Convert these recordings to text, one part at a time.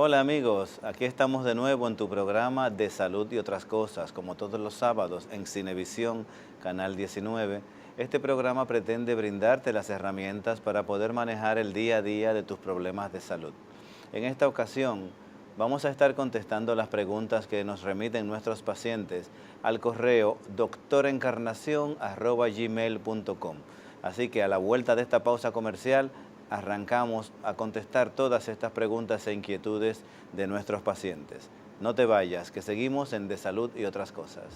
Hola amigos, aquí estamos de nuevo en tu programa de salud y otras cosas, como todos los sábados en Cinevisión, Canal 19. Este programa pretende brindarte las herramientas para poder manejar el día a día de tus problemas de salud. En esta ocasión vamos a estar contestando las preguntas que nos remiten nuestros pacientes al correo doctorencarnacion@gmail.com. Así que a la vuelta de esta pausa comercial, arrancamos a contestar todas estas preguntas e inquietudes de nuestros pacientes. No te vayas, que seguimos en De Salud y Otras Cosas.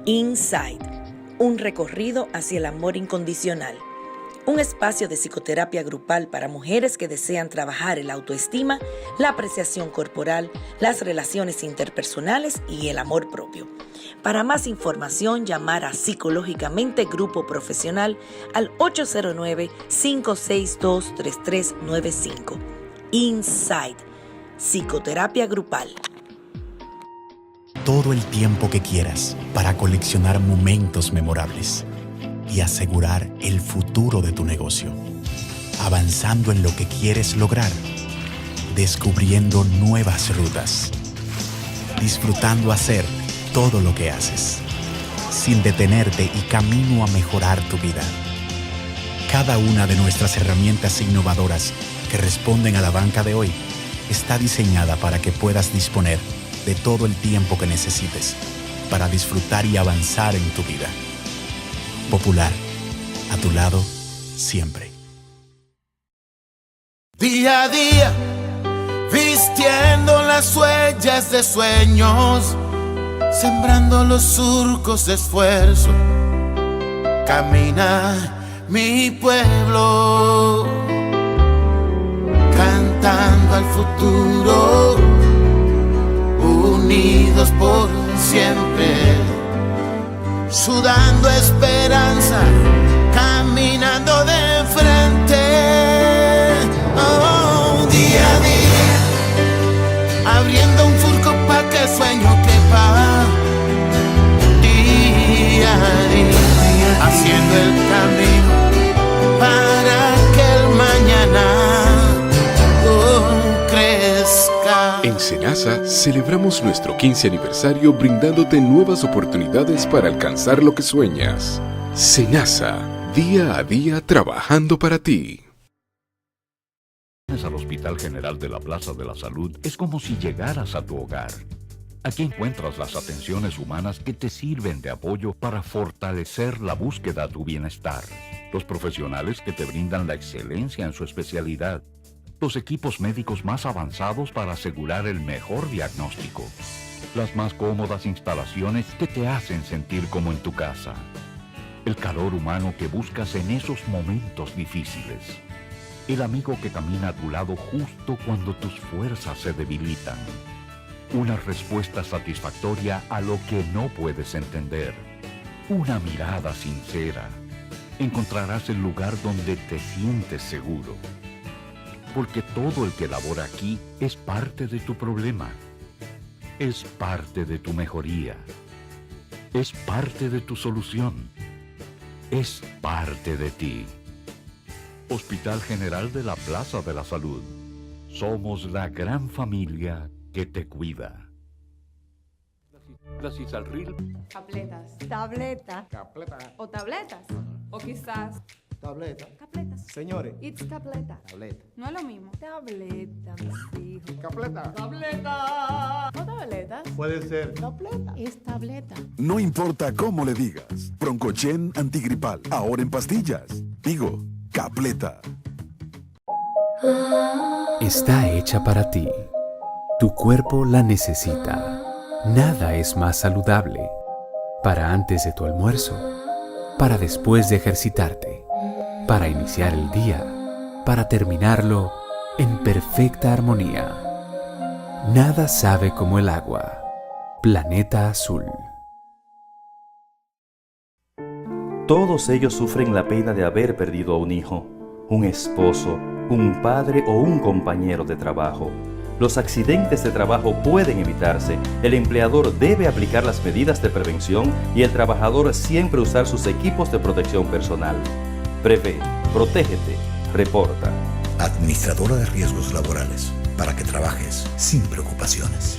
Inside, un recorrido hacia el amor incondicional. Un espacio de psicoterapia grupal para mujeres que desean trabajar el autoestima, la apreciación corporal, las relaciones interpersonales y el amor propio. Para más información, llamar a Psicológicamente Grupo Profesional al 809-562-3395. Inside, psicoterapia grupal. Todo el tiempo que quieras para coleccionar momentos memorables y asegurar el futuro de tu negocio, avanzando en lo que quieres lograr, descubriendo nuevas rutas, disfrutando hacer todo lo que haces, sin detenerte y camino a mejorar tu vida. Cada una de nuestras herramientas innovadoras que responden a la banca de hoy está diseñada para que puedas disponer de todo el tiempo que necesites para disfrutar y avanzar en tu vida. Popular, a tu lado, siempre. Día a día, vistiendo las huellas de sueños, sembrando los surcos de esfuerzo, camina mi pueblo, cantando al futuro, unidos por siempre. Sudando esperanza, caminando de frente. Oh, día a día, abriendo un surco pa' que el sueño quepa. Día a día, haciendo el camino para que el mañana crezca. En Senasa celebramos nuestro 15 aniversario brindándote nuevas oportunidades para alcanzar lo que sueñas. Senasa, día a día trabajando para ti. Al Hospital General de la Plaza de la Salud es como si llegaras a tu hogar. Aquí encuentras las atenciones humanas que te sirven de apoyo para fortalecer la búsqueda a tu bienestar. Los profesionales que te brindan la excelencia en su especialidad. Los equipos médicos más avanzados para asegurar el mejor diagnóstico. Las más cómodas instalaciones que te hacen sentir como en tu casa. El calor humano que buscas en esos momentos difíciles. El amigo que camina a tu lado justo cuando tus fuerzas se debilitan. Una respuesta satisfactoria a lo que no puedes entender. Una mirada sincera. Encontrarás el lugar donde te sientes seguro. Porque todo el que labora aquí es parte de tu problema. Es parte de tu mejoría. Es parte de tu solución. Es parte de ti. Hospital General de la Plaza de la Salud. Somos la gran familia que te cuida. La Cisalril. Tabletas. Tableta. O tabletas. O quizás Tableta. Capletas. Señores. It's capleta. Tableta. No es lo mismo. Tableta, mis hijos. Capleta. Tableta. ¿No tabletas? Puede ser. Tableta. Es tableta. No importa cómo le digas. Broncochen antigripal. Ahora en pastillas. Digo, Capleta. Está hecha para ti. Tu cuerpo la necesita. Nada es más saludable. Para antes de tu almuerzo. Para después de ejercitarte. Para iniciar el día. Para terminarlo en perfecta armonía. Nada sabe como el agua. Planeta Azul. Todos ellos sufren la pena de haber perdido a un hijo, un esposo, un padre o un compañero de trabajo. Los accidentes de trabajo pueden evitarse, el empleador debe aplicar las medidas de prevención y el trabajador siempre usar sus equipos de protección personal. Prevé, protégete, reporta. Administradora de Riesgos Laborales, para que trabajes sin preocupaciones.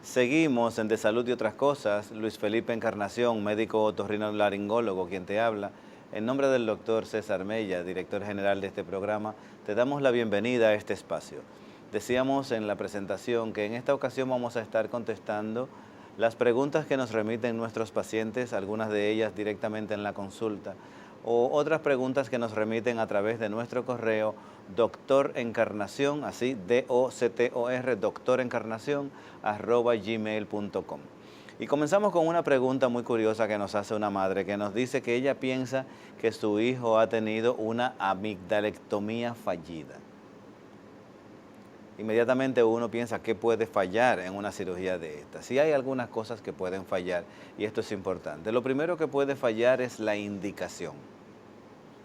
Seguimos en De Salud y Otras Cosas. Luis Felipe Encarnación, médico otorrinolaringólogo, quien te habla. En nombre del doctor César Mella, director general de este programa, te damos la bienvenida a este espacio. Decíamos en la presentación que en esta ocasión vamos a estar contestando las preguntas que nos remiten nuestros pacientes, algunas de ellas directamente en la consulta, o otras preguntas que nos remiten a través de nuestro correo doctorencarnación, así D-O-C-T-O-R, doctorencarnación, @gmail.com. Y comenzamos con una pregunta muy curiosa que nos hace una madre, que nos dice que ella piensa que su hijo ha tenido una amigdalectomía fallida. Inmediatamente uno piensa que puede fallar en una cirugía de esta. Sí hay algunas cosas que pueden fallar y esto es importante. Lo primero que puede fallar es la indicación.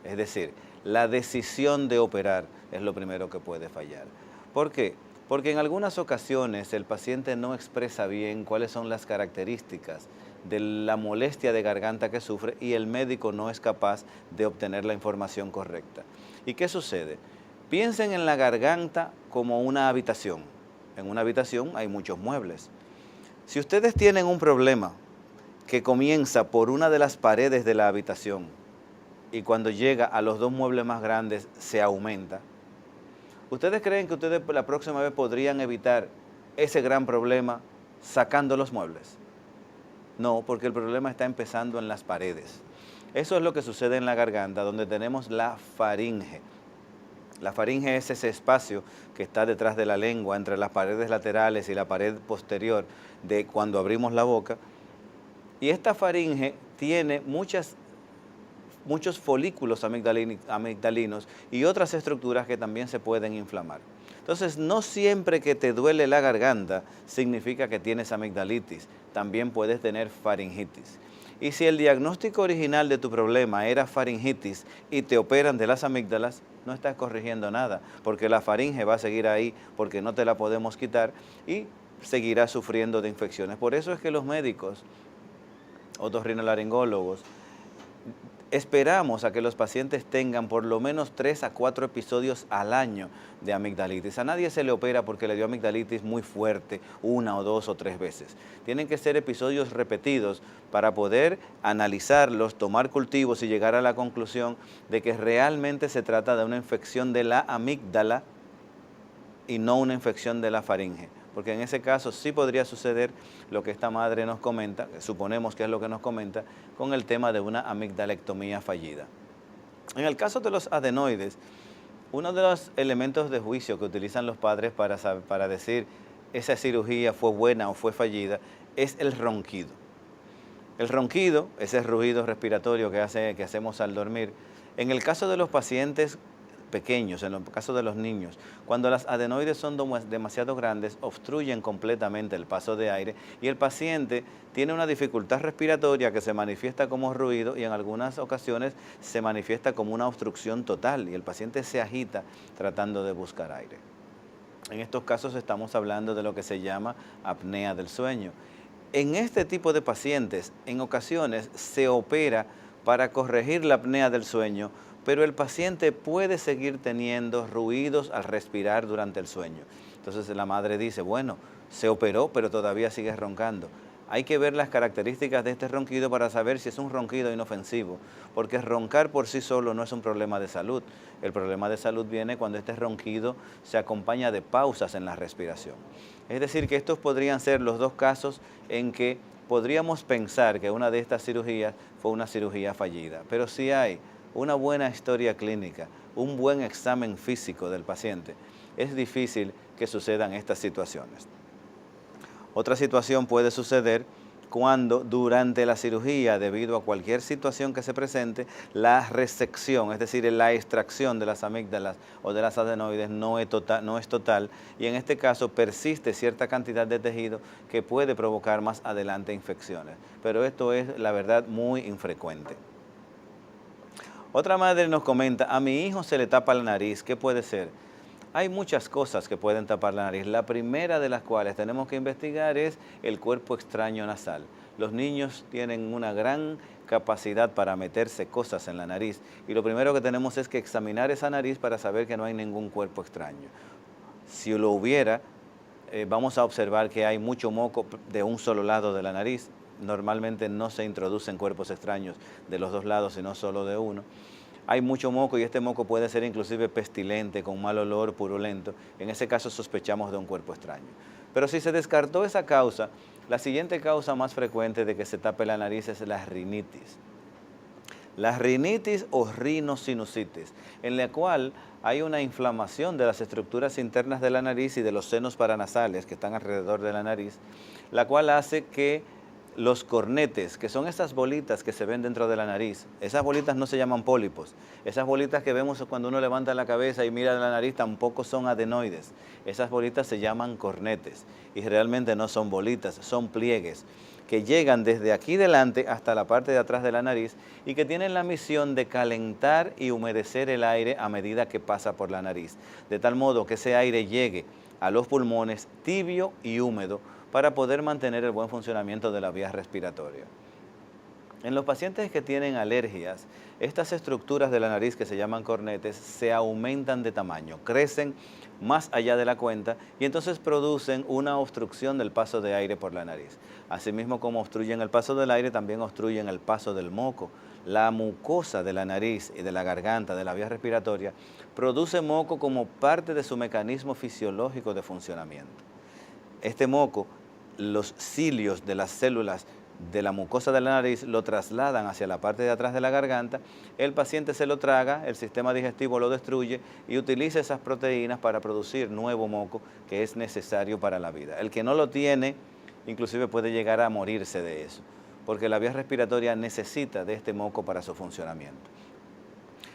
Es decir, la decisión de operar es lo primero que puede fallar. ¿Por qué? Porque en algunas ocasiones el paciente no expresa bien cuáles son las características de la molestia de garganta que sufre y el médico no es capaz de obtener la información correcta. ¿Y qué sucede? Piensen en la garganta como una habitación. En una habitación hay muchos muebles. Si ustedes tienen un problema que comienza por una de las paredes de la habitación y cuando llega a los dos muebles más grandes se aumenta, ¿ustedes creen que ustedes la próxima vez podrían evitar ese gran problema sacando los muebles? No, porque el problema está empezando en las paredes. Eso es lo que sucede en la garganta, donde tenemos la faringe. La faringe es ese espacio que está detrás de la lengua, entre las paredes laterales y la pared posterior de cuando abrimos la boca. Y esta faringe tiene muchos folículos amigdalinos y otras estructuras que también se pueden inflamar. Entonces, no siempre que te duele la garganta significa que tienes amigdalitis, también puedes tener faringitis. Y si el diagnóstico original de tu problema era faringitis y te operan de las amígdalas, no estás corrigiendo nada, porque la faringe va a seguir ahí, porque no te la podemos quitar y seguirás sufriendo de infecciones. Por eso es que los médicos, otorrinolaringólogos, esperamos a que los pacientes tengan por lo menos 3 a 4 episodios al año de amigdalitis. A nadie se le opera porque le dio amigdalitis muy fuerte, 1 o 2 o 3 veces. Tienen que ser episodios repetidos para poder analizarlos, tomar cultivos y llegar a la conclusión de que realmente se trata de una infección de la amígdala y no una infección de la faringe. Porque en ese caso sí podría suceder lo que esta madre nos comenta, suponemos que es lo que nos comenta, con el tema de una amigdalectomía fallida. En el caso de los adenoides, uno de los elementos de juicio que utilizan los padres para decir esa cirugía fue buena o fue fallida, es el ronquido. El ronquido, ese ruido respiratorio que hacemos al dormir, en el caso de los pacientes pequeños, en el caso de los niños, cuando las adenoides son demasiado grandes, obstruyen completamente el paso de aire y el paciente tiene una dificultad respiratoria que se manifiesta como ruido y en algunas ocasiones se manifiesta como una obstrucción total y el paciente se agita tratando de buscar aire. En estos casos estamos hablando de lo que se llama apnea del sueño. En este tipo de pacientes, en ocasiones se opera para corregir la apnea del sueño, pero el paciente puede seguir teniendo ruidos al respirar durante el sueño. Entonces la madre dice, bueno, se operó, pero todavía sigue roncando. Hay que ver las características de este ronquido para saber si es un ronquido inofensivo, porque roncar por sí solo no es un problema de salud. El problema de salud viene cuando este ronquido se acompaña de pausas en la respiración. Es decir, que estos podrían ser los dos casos en que podríamos pensar que una de estas cirugías fue una cirugía fallida, pero si hay una buena historia clínica, un buen examen físico del paciente, es difícil que sucedan estas situaciones. Otra situación puede suceder cuando durante la cirugía, debido a cualquier situación que se presente, la resección, es decir, la extracción de las amígdalas o de las adenoides no es total y en este caso persiste cierta cantidad de tejido que puede provocar más adelante infecciones. Pero esto es, la verdad, muy infrecuente. Otra madre nos comenta, a mi hijo se le tapa la nariz, ¿qué puede ser? Hay muchas cosas que pueden tapar la nariz. La primera de las cuales tenemos que investigar es el cuerpo extraño nasal. Los niños tienen una gran capacidad para meterse cosas en la nariz y lo primero que tenemos es que examinar esa nariz para saber que no hay ningún cuerpo extraño. Si lo hubiera, vamos a observar que hay mucho moco de un solo lado de la nariz. Normalmente no se introducen cuerpos extraños de los dos lados, sino solo de uno. Hay mucho moco y este moco puede ser inclusive pestilente, con mal olor, purulento. En ese caso sospechamos de un cuerpo extraño. Pero si se descartó esa causa, la siguiente causa más frecuente de que se tape la nariz es la rinitis. La rinitis o rinosinusitis, en la cual hay una inflamación de las estructuras internas de la nariz y de los senos paranasales que están alrededor de la nariz, la cual hace que los cornetes, que son esas bolitas que se ven dentro de la nariz, esas bolitas no se llaman pólipos, esas bolitas que vemos cuando uno levanta la cabeza y mira la nariz tampoco son adenoides, esas bolitas se llaman cornetes y realmente no son bolitas, son pliegues que llegan desde aquí delante hasta la parte de atrás de la nariz y que tienen la misión de calentar y humedecer el aire a medida que pasa por la nariz, de tal modo que ese aire llegue a los pulmones tibio y húmedo para poder mantener el buen funcionamiento de la vía respiratoria. En los pacientes que tienen alergias, estas estructuras de la nariz que se llaman cornetes se aumentan de tamaño, crecen más allá de la cuenta y entonces producen una obstrucción del paso de aire por la nariz. Asimismo, como obstruyen el paso del aire, también obstruyen el paso del moco. La mucosa de la nariz y de la garganta, de la vía respiratoria, produce moco como parte de su mecanismo fisiológico de funcionamiento. Este moco, los cilios de las células de la mucosa de la nariz lo trasladan hacia la parte de atrás de la garganta, el paciente se lo traga, el sistema digestivo lo destruye y utiliza esas proteínas para producir nuevo moco que es necesario para la vida. El que no lo tiene, inclusive puede llegar a morirse de eso, porque la vía respiratoria necesita de este moco para su funcionamiento.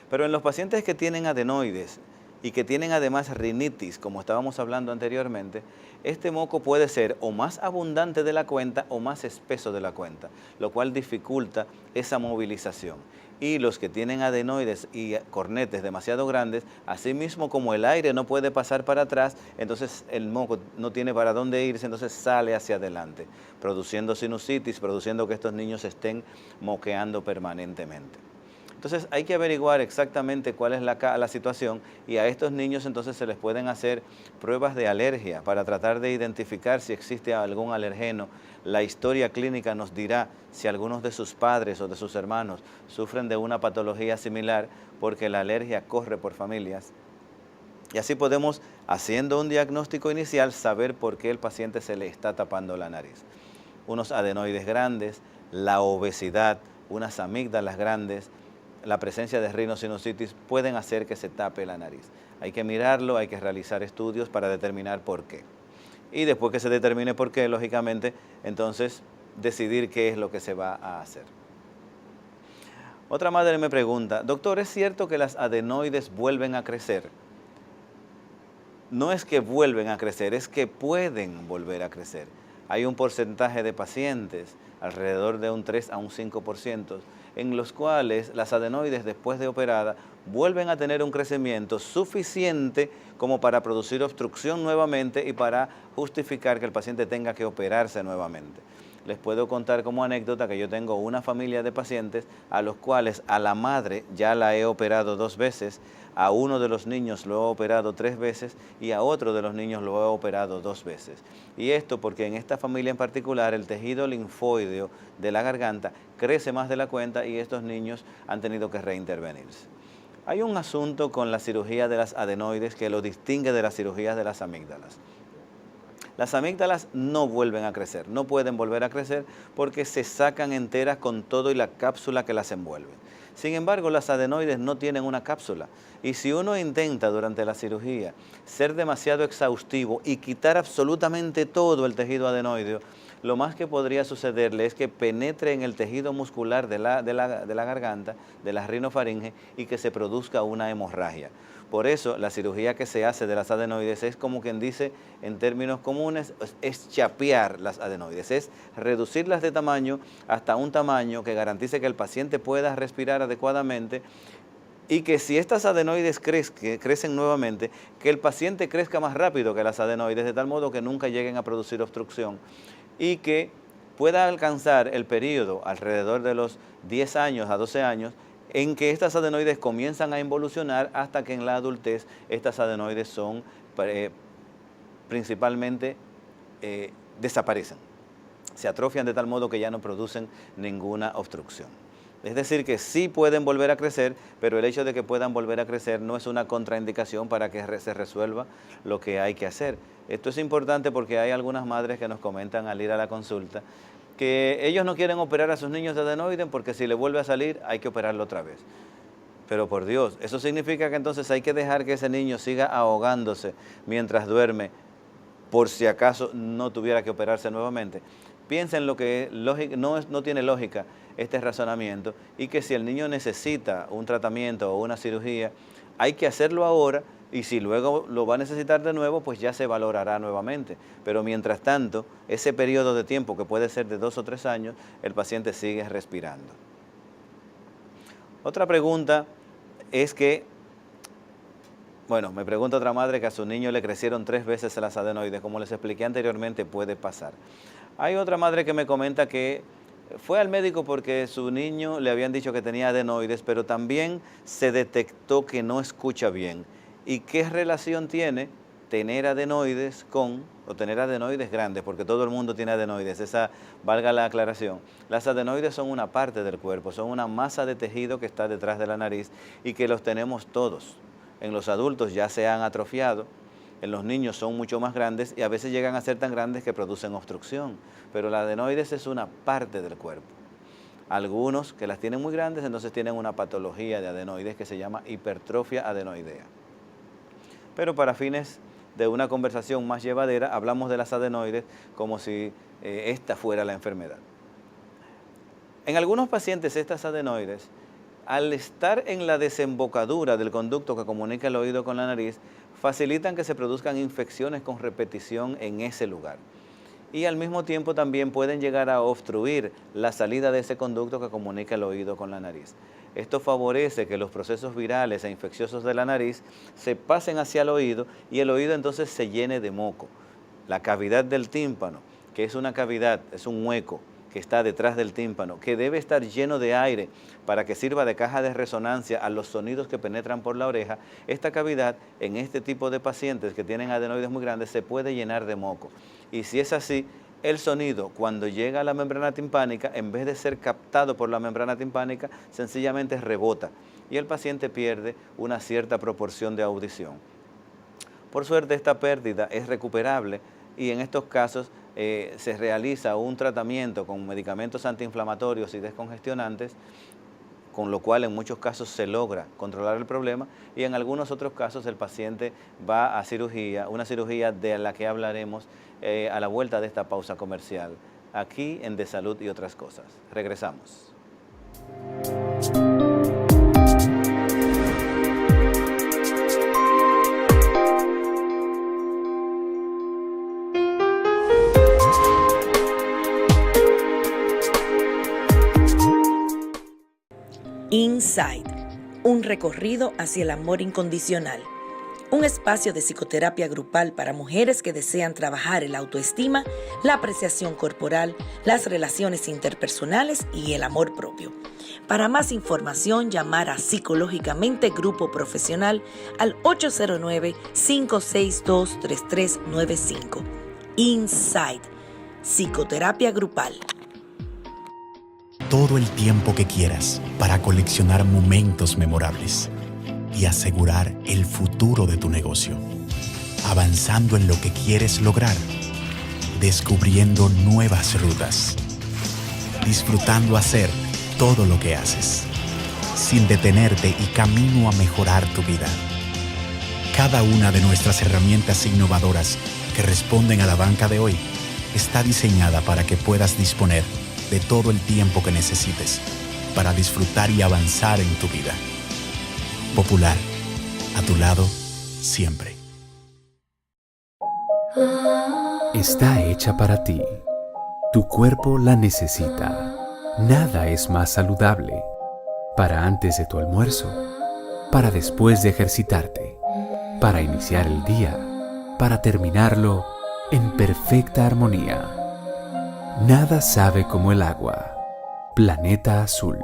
Pero en los pacientes que tienen adenoides y que tienen además rinitis, como estábamos hablando anteriormente, este moco puede ser o más abundante de la cuenta o más espeso de la cuenta, lo cual dificulta esa movilización. Y los que tienen adenoides y cornetes demasiado grandes, asimismo como el aire no puede pasar para atrás, entonces el moco no tiene para dónde irse, entonces sale hacia adelante, produciendo sinusitis, produciendo que estos niños estén moqueando permanentemente. Entonces hay que averiguar exactamente cuál es la situación y a estos niños entonces se les pueden hacer pruebas de alergia para tratar de identificar si existe algún alergeno. La historia clínica nos dirá si algunos de sus padres o de sus hermanos sufren de una patología similar porque la alergia corre por familias. Y así podemos, haciendo un diagnóstico inicial, saber por qué el paciente se le está tapando la nariz. Unos adenoides grandes, la obesidad, unas amígdalas grandes, la presencia de rinosinusitis pueden hacer que se tape la nariz. Hay que mirarlo, hay que realizar estudios para determinar por qué. y después que se determine por qué, lógicamente, entonces decidir qué es lo que se va a hacer. Otra madre me pregunta, doctor, ¿es cierto que las adenoides vuelven a crecer? No es que vuelven a crecer, es que pueden volver a crecer. Hay un porcentaje de pacientes, alrededor de un 3 a un 5%, en los cuales las adenoides después de operada vuelven a tener un crecimiento suficiente como para producir obstrucción nuevamente y para justificar que el paciente tenga que operarse nuevamente. Les puedo contar como anécdota que yo tengo una familia de pacientes a los cuales a la madre ya la he operado 2 veces, a uno de los niños lo he operado 3 veces y a otro de los niños lo he operado 2 veces. Y esto porque en esta familia en particular el tejido linfoideo de la garganta crece más de la cuenta y estos niños han tenido que reintervenirse. Hay un asunto con la cirugía de las adenoides que lo distingue de las cirugías de las amígdalas. Las amígdalas no vuelven a crecer, no pueden volver a crecer porque se sacan enteras con todo y la cápsula que las envuelve. Sin embargo, las adenoides no tienen una cápsula y si uno intenta durante la cirugía ser demasiado exhaustivo y quitar absolutamente todo el tejido adenoideo, lo más que podría sucederle es que penetre en el tejido muscular de la garganta, de la rinofaringe, y que se produzca una hemorragia. Por eso, la cirugía que se hace de las adenoides es como quien dice, en términos comunes, es chapear las adenoides, es reducirlas de tamaño hasta un tamaño que garantice que el paciente pueda respirar adecuadamente y que si estas adenoides crecen nuevamente, que el paciente crezca más rápido que las adenoides, de tal modo que nunca lleguen a producir obstrucción y que pueda alcanzar el periodo alrededor de los 10 años a 12 años en que estas adenoides comienzan a involucionar hasta que en la adultez estas adenoides son principalmente desaparecen, se atrofian de tal modo que ya no producen ninguna obstrucción. Es decir, que sí pueden volver a crecer, pero el hecho de que puedan volver a crecer no es una contraindicación para que se resuelva lo que hay que hacer. Esto es importante porque hay algunas madres que nos comentan al ir a la consulta que ellos no quieren operar a sus niños de adenoides porque si le vuelve a salir hay que operarlo otra vez. Pero por Dios, eso significa que entonces hay que dejar que ese niño siga ahogándose mientras duerme por si acaso no tuviera que operarse nuevamente. Piensen lo que no tiene lógica este razonamiento y que si el niño necesita un tratamiento o una cirugía, hay que hacerlo ahora y si luego lo va a necesitar de nuevo, pues ya se valorará nuevamente. Pero mientras tanto, ese periodo de tiempo, que puede ser de 2 o 3 años, el paciente sigue respirando. Otra pregunta es que, bueno, me pregunta otra madre que a su niño le crecieron 3 veces las adenoides, como les expliqué anteriormente, puede pasar. Hay otra madre que me comenta que fue al médico porque su niño le habían dicho que tenía adenoides, pero también se detectó que no escucha bien. ¿Y qué relación tiene tener adenoides o tener adenoides grandes? Porque todo el mundo tiene adenoides, valga la aclaración. Las adenoides son una parte del cuerpo, son una masa de tejido que está detrás de la nariz y que los tenemos todos. En los adultos ya se han atrofiado, en los niños son mucho más grandes y a veces llegan a ser tan grandes que producen obstrucción. Pero la adenoides es una parte del cuerpo. Algunos que las tienen muy grandes, entonces tienen una patología de adenoides que se llama hipertrofia adenoidea. Pero para fines de una conversación más llevadera, hablamos de las adenoides como si esta fuera la enfermedad. En algunos pacientes estas adenoides, al estar en la desembocadura del conducto que comunica el oído con la nariz, facilitan que se produzcan infecciones con repetición en ese lugar. Y al mismo tiempo también pueden llegar a obstruir la salida de ese conducto que comunica el oído con la nariz. Esto favorece que los procesos virales e infecciosos de la nariz se pasen hacia el oído y el oído entonces se llene de moco. La cavidad del tímpano, que es una cavidad, es un hueco que está detrás del tímpano, que debe estar lleno de aire para que sirva de caja de resonancia a los sonidos que penetran por la oreja. Esta cavidad en este tipo de pacientes que tienen adenoides muy grandes se puede llenar de moco. Y si es así, el sonido cuando llega a la membrana timpánica, en vez de ser captado por la membrana timpánica, sencillamente rebota y el paciente pierde una cierta proporción de audición. Por suerte esta pérdida es recuperable y en estos casos se realiza un tratamiento con medicamentos antiinflamatorios y descongestionantes con lo cual en muchos casos se logra controlar el problema y en algunos otros casos el paciente va a cirugía, una cirugía de la que hablaremos a la vuelta de esta pausa comercial, aquí en De Salud y Otras Cosas. Regresamos. Inside, un recorrido hacia el amor incondicional. Un espacio de psicoterapia grupal para mujeres que desean trabajar el autoestima, la apreciación corporal, las relaciones interpersonales y el amor propio. Para más información, llamar a Psicológicamente Grupo Profesional al 809-562-3395. Inside, psicoterapia grupal. Todo el tiempo que quieras para coleccionar momentos memorables y asegurar el futuro de tu negocio. Avanzando en lo que quieres lograr, descubriendo nuevas rutas, disfrutando hacer todo lo que haces, sin detenerte y camino a mejorar tu vida. Cada una de nuestras herramientas innovadoras que responden a la banca de hoy está diseñada para que puedas disponer de todo el tiempo que necesites para disfrutar y avanzar en tu vida. Popular, a tu lado, siempre. Está hecha para ti. Tu cuerpo la necesita. Nada es más saludable. Para antes de tu almuerzo, para después de ejercitarte, para iniciar el día, para terminarlo en perfecta armonía. Nada sabe como el agua. Planeta Azul.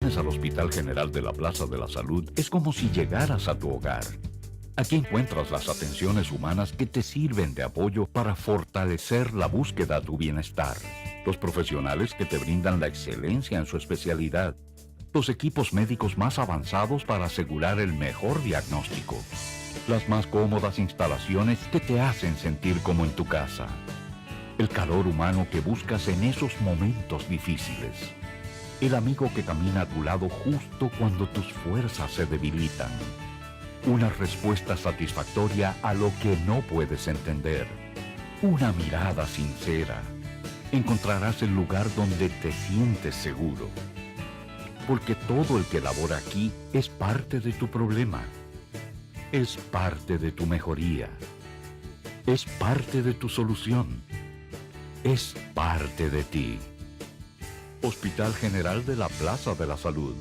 Al Hospital General de la Plaza de la Salud es como si llegaras a tu hogar. Aquí encuentras las atenciones humanas que te sirven de apoyo para fortalecer la búsqueda de tu bienestar. Los profesionales que te brindan la excelencia en su especialidad. Los equipos médicos más avanzados para asegurar el mejor diagnóstico. Las más cómodas instalaciones que te hacen sentir como en tu casa. El calor humano que buscas en esos momentos difíciles. El amigo que camina a tu lado justo cuando tus fuerzas se debilitan. Una respuesta satisfactoria a lo que no puedes entender. Una mirada sincera. Encontrarás el lugar donde te sientes seguro. Porque todo el que labora aquí es parte de tu problema. Es parte de tu mejoría. Es parte de tu solución. Es parte de ti. Hospital General de la Plaza de la Salud.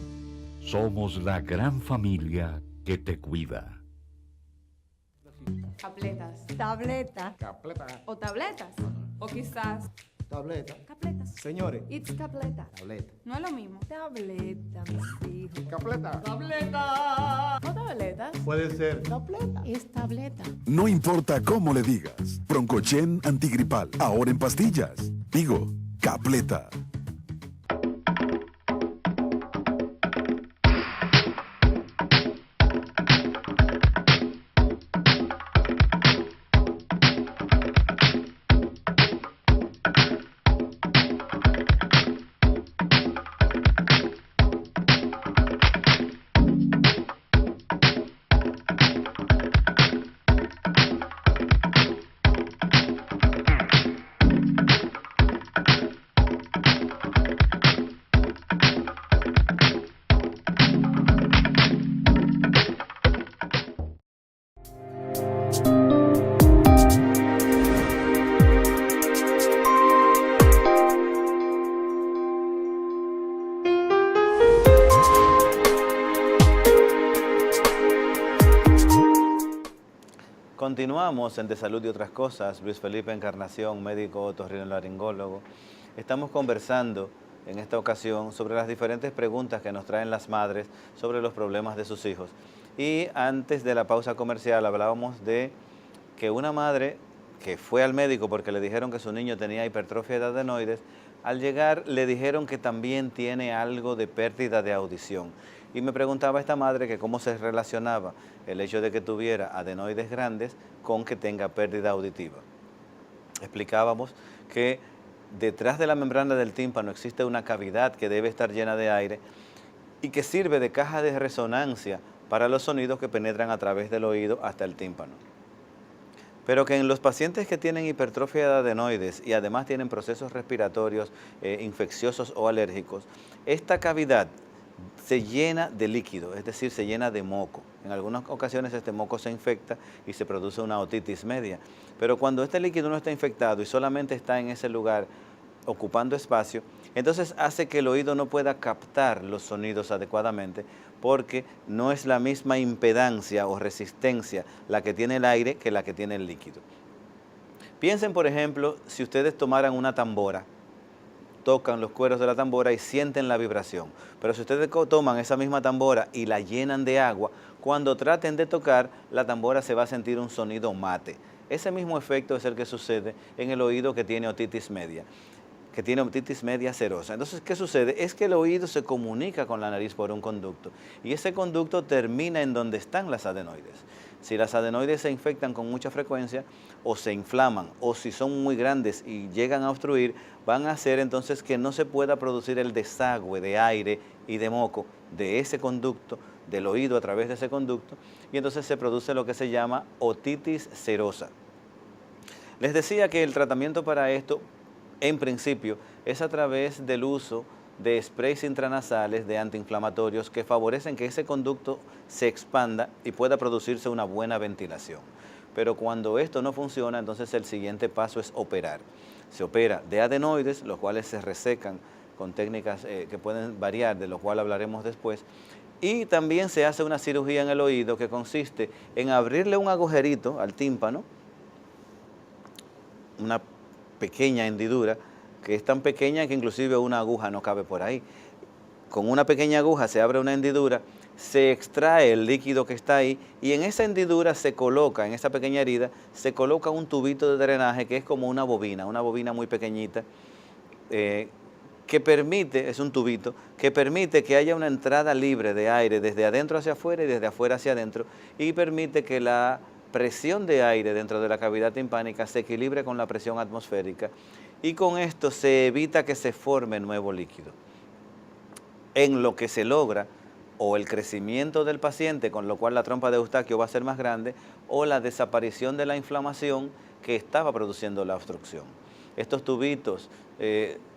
Somos la gran familia que te cuida. Capletas. Tableta. Capleta. O tabletas. O quizás Tableta. capletas. Señores. It's capleta. Tableta. No es lo mismo. Tableta, mis hijos. Capleta. Tableta. O tabletas. Puede ser. Tableta. Es tableta. No importa cómo le digas. Broncochen antigripal, ahora en pastillas. Digo, Capleta. Continuamos en De Salud y Otras Cosas. Luis Felipe Encarnación, médico otorrinolaringólogo. Estamos conversando en esta ocasión sobre las diferentes preguntas que nos traen las madres sobre los problemas de sus hijos. Y antes de la pausa comercial hablábamos de que una madre que fue al médico porque le dijeron que su niño tenía hipertrofia de adenoides, al llegar le dijeron que también tiene algo de pérdida de audición. Y me preguntaba esta madre que cómo se relacionaba el hecho de que tuviera adenoides grandes con que tenga pérdida auditiva. Explicábamos que detrás de la membrana del tímpano existe una cavidad que debe estar llena de aire y que sirve de caja de resonancia para los sonidos que penetran a través del oído hasta el tímpano. Pero que en los pacientes que tienen hipertrofia de adenoides y además tienen procesos respiratorios infecciosos o alérgicos, esta cavidad se llena de líquido, es decir, se llena de moco. En algunas ocasiones este moco se infecta y se produce una otitis media. Pero cuando este líquido no está infectado y solamente está en ese lugar ocupando espacio, entonces hace que el oído no pueda captar los sonidos adecuadamente porque no es la misma impedancia o resistencia la que tiene el aire que la que tiene el líquido. Piensen, por ejemplo, si ustedes tomaran una tambora, tocan los cueros de la tambora y sienten la vibración. Pero si ustedes toman esa misma tambora y la llenan de agua, cuando traten de tocar, la tambora se va a sentir un sonido mate. Ese mismo efecto es el que sucede en el oído que tiene otitis media serosa. Entonces, ¿qué sucede? Es que el oído se comunica con la nariz por un conducto y ese conducto termina en donde están las adenoides. Si las adenoides se infectan con mucha frecuencia o se inflaman o si son muy grandes y llegan a obstruir, van a hacer entonces que no se pueda producir el desagüe de aire y de moco de ese conducto, del oído a través de ese conducto, y entonces se produce lo que se llama otitis serosa. Les decía que el tratamiento para esto, en principio, es a través del uso de sprays intranasales de antiinflamatorios que favorecen que ese conducto se expanda y pueda producirse una buena ventilación. Pero cuando esto no funciona, entonces el siguiente paso es operar. Se opera de adenoides, los cuales se resecan con técnicas que pueden variar, de lo cual hablaremos después. Y también se hace una cirugía en el oído que consiste en abrirle un agujerito al tímpano, una pequeña hendidura, que es tan pequeña que inclusive una aguja no cabe por ahí. Con una pequeña aguja se abre una hendidura, se extrae el líquido que está ahí y en esa hendidura se coloca, en esa pequeña herida, se coloca un tubito de drenaje que es como una bobina muy pequeñita, que permite, es un tubito, que permite que haya una entrada libre de aire desde adentro hacia afuera y desde afuera hacia adentro y permite que la presión de aire dentro de la cavidad timpánica se equilibre con la presión atmosférica y con esto se evita que se forme nuevo líquido. En lo que se logra o el crecimiento del paciente, con lo cual la trompa de Eustaquio va a ser más grande, o la desaparición de la inflamación que estaba produciendo la obstrucción. Estos tubitos,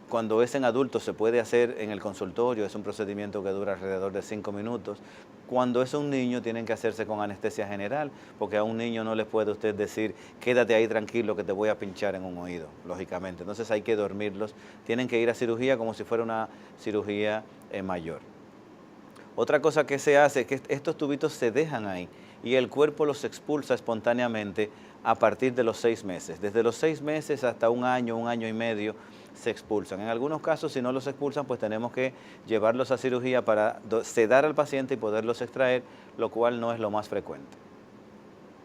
cuando es en adultos, se puede hacer en el consultorio, es un procedimiento que dura alrededor de 5 minutos. Cuando es un niño, tienen que hacerse con anestesia general, porque a un niño no le puede usted decir, quédate ahí tranquilo que te voy a pinchar en un oído, lógicamente. Entonces hay que dormirlos, tienen que ir a cirugía como si fuera una cirugía mayor. Otra cosa que se hace es que estos tubitos se dejan ahí y el cuerpo los expulsa espontáneamente a partir de los 6 meses. Desde los 6 meses hasta un año y medio se expulsan. En algunos casos, si no los expulsan, pues tenemos que llevarlos a cirugía para sedar al paciente y poderlos extraer, lo cual no es lo más frecuente.